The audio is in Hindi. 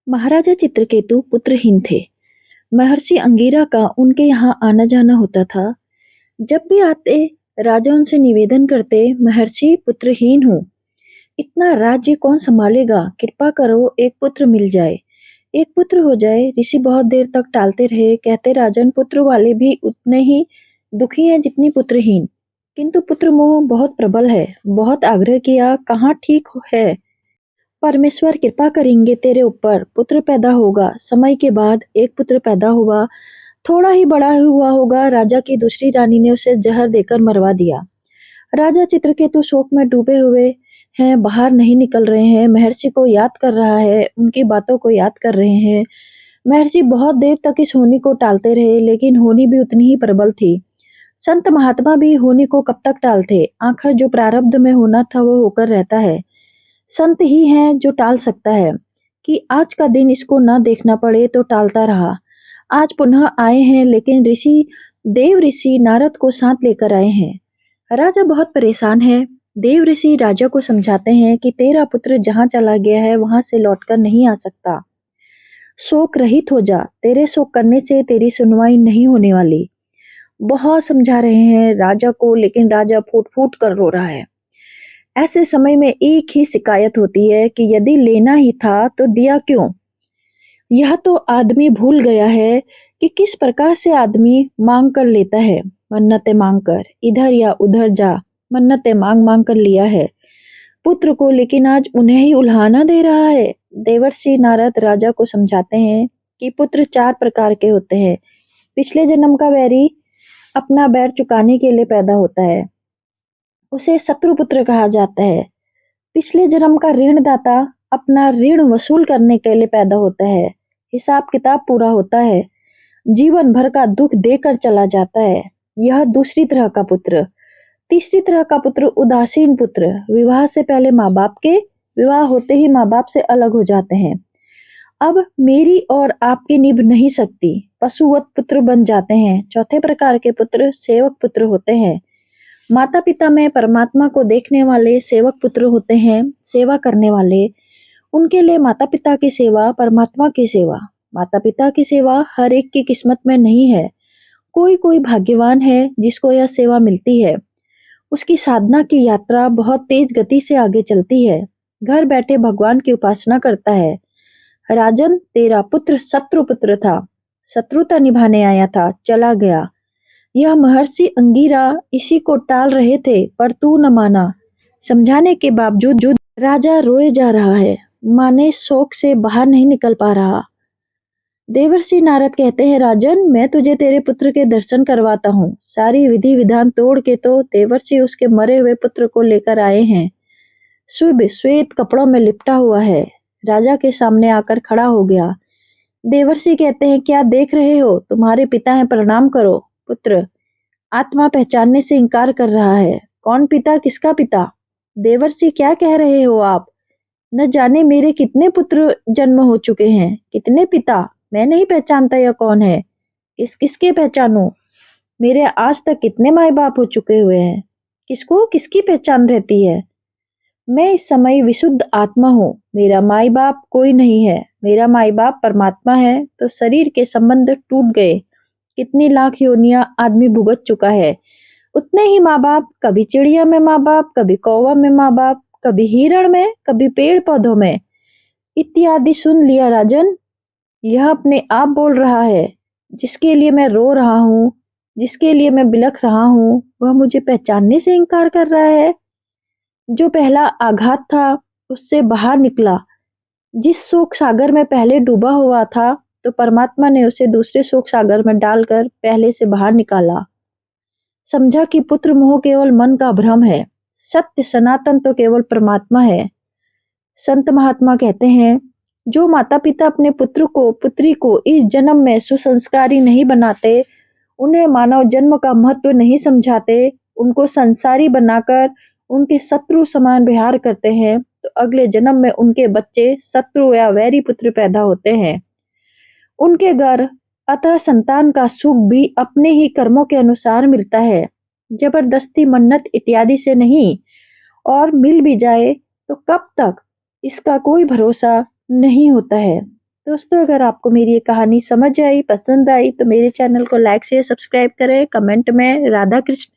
महाराजा चित्रकेतु पुत्रहीन थे। महर्षि अंगिरा का उनके यहाँ आना जाना होता था। जब भी आते, राजा उनसे निवेदन करते, महर्षि पुत्रहीन हूँ, इतना राज्य कौन संभालेगा, कृपा करो एक पुत्र मिल जाए, एक पुत्र हो जाए। ऋषि बहुत देर तक टालते रहे, कहते राजन पुत्र वाले भी उतने ही दुखी हैं जितनी पुत्रहीन, किंतु पुत्र मोह बहुत प्रबल है। बहुत आग्रह किया, कहाँ ठीक है, परमेश्वर कृपा करेंगे तेरे ऊपर, पुत्र पैदा होगा। समय के बाद एक पुत्र पैदा हुआ, थोड़ा ही बड़ा हुआ होगा, राजा की दूसरी रानी ने उसे जहर देकर मरवा दिया। राजा चित्रकेतु शोक में डूबे हुए हैं, बाहर नहीं निकल रहे हैं, महर्षि को याद कर रहा है, उनकी बातों को याद कर रहे हैं। महर्षि बहुत देर तक इस होनी को टालते रहे, लेकिन होनी भी उतनी ही प्रबल थी। संत महात्मा भी होनी को कब तक टालते, आखिर जो प्रारब्ध में होना था वो होकर रहता है। संत ही है जो टाल सकता है कि आज का दिन इसको न देखना पड़े, तो टालता रहा। आज पुनः आए हैं, लेकिन देव ऋषि नारद को साथ लेकर आए हैं। राजा बहुत परेशान है। देव ऋषि राजा को समझाते हैं कि तेरा पुत्र जहाँ चला गया है वहां से लौटकर नहीं आ सकता। शोक रहित हो जा, तेरे शोक करने से तेरी सुनवाई नहीं होने वाली। बहुत समझा रहे हैं राजा को, लेकिन राजा फूट फूट कर रो रहा है। ऐसे समय में एक ही शिकायत होती है कि यदि लेना ही था तो दिया क्यों। यह तो आदमी भूल गया है कि किस प्रकार से आदमी मांग कर लेता है। मन्नतें मांग कर, इधर या उधर जा, मन्नतें मांग मांग कर लिया है पुत्र को, लेकिन आज उन्हें ही उल्हाना दे रहा है। देवर्षि नारद राजा को समझाते हैं कि पुत्र चार प्रकार के होते हैं। पिछले जन्म का वैरी अपना बैर चुकाने के लिए पैदा होता है, उसे शत्रु पुत्र कहा जाता है। पिछले जन्म का ऋणदाता अपना ऋण वसूल करने के लिए पैदा होता है। हिसाब किताब पूरा होता है, जीवन भर का दुख देकर चला जाता है। यह दूसरी तरह का पुत्र। तीसरी तरह का पुत्र उदासीन पुत्र, विवाह से पहले माँ बाप के, विवाह होते ही माँ बाप से अलग हो जाते हैं। अब मेरी और आपकी निभ नहीं सकती, पशुवत पुत्र बन जाते हैं। चौथे प्रकार के पुत्र सेवक पुत्र होते हैं। माता पिता में परमात्मा को देखने वाले सेवक पुत्र होते हैं, सेवा करने वाले। उनके लिए माता पिता की सेवा परमात्मा की सेवा। माता पिता की सेवा हर एक की किस्मत में नहीं है। कोई कोई भाग्यवान है जिसको यह सेवा मिलती है। उसकी साधना की यात्रा बहुत तेज गति से आगे चलती है, घर बैठे भगवान की उपासना करता है। राजन, तेरा पुत्र शत्रु पुत्र था, शत्रुता निभाने आया था, चला गया। यह महर्षि अंगिरा इसी को टाल रहे थे, पर तू न माना। समझाने के बावजूद राजा रोए जा रहा है, माने शोक से बाहर नहीं निकल पा रहा। देवर्षि नारद कहते हैं, राजन मैं तुझे तेरे पुत्र के दर्शन करवाता हूँ। सारी विधि विधान तोड़ के तो देवर्षि उसके मरे हुए पुत्र को लेकर आए हैं। शुभ श्वेत कपड़ों में लिपटा हुआ है, राजा के सामने आकर खड़ा हो गया। देवर्षि कहते हैं, क्या देख रहे हो, तुम्हारे पिता हैं, प्रणाम करो। पुत्र आत्मा पहचानने से इनकार कर रहा है। कौन पिता, किसका पिता? देवर्षि क्या कह रहे हो आप? न जाने मेरे कितने पुत्र जन्म हो चुके हैं, कितने पिता, मैं नहीं पहचानता यह कौन है। किसके पहचानूं? मेरे आज तक कितने माए बाप हो चुके हुए हैं, किसको किसकी पहचान रहती है। मैं इस समय विशुद्ध आत्मा हूँ, मेरा माई बाप कोई नहीं है। मेरा माई बाप परमात्मा है, तो शरीर के संबंध टूट गए। कितनी लाख योनियां आदमी भुगत चुका है। उतने ही माँ बाप, कभी चिड़िया में माँ बाप, कभी कौवा में माँ बाप, कभी हिरण में, कभी पेड़ पौधों में, इत्यादि। सुन लिया राजन, यह अपने आप बोल रहा है। जिसके लिए मैं रो रहा हूँ, जिसके लिए मैं बिलख रहा हूँ, वह मुझे पहचानने से इनकार कर रहा है। जो पहला आघात था उससे बाहर निकला, जिस शोक सागर में पहले डूबा हुआ था, तो परमात्मा ने उसे दूसरे शोक सागर में डालकर पहले से बाहर निकाला। समझा कि पुत्र मोह केवल मन का भ्रम है, सत्य सनातन तो केवल परमात्मा है। संत महात्मा कहते हैं, जो माता पिता अपने पुत्र को पुत्री को इस जन्म में सुसंस्कारी नहीं बनाते, उन्हें मानव जन्म का महत्व नहीं समझाते, उनको संसारी बनाकर उनके शत्रु समान व्यवहार करते हैं, तो अगले जन्म में उनके बच्चे शत्रु या वैरी पुत्र पैदा होते हैं। उनके घर अतः संतान का सुख भी अपने ही कर्मों के अनुसार मिलता है, जबरदस्ती मन्नत इत्यादि से नहीं। और मिल भी जाए तो कब तक, इसका कोई भरोसा नहीं होता है। दोस्तों, अगर आपको मेरी ये कहानी समझ आई, पसंद आई तो मेरे चैनल को लाइक शेयर सब्सक्राइब करें। कमेंट में राधा कृष्ण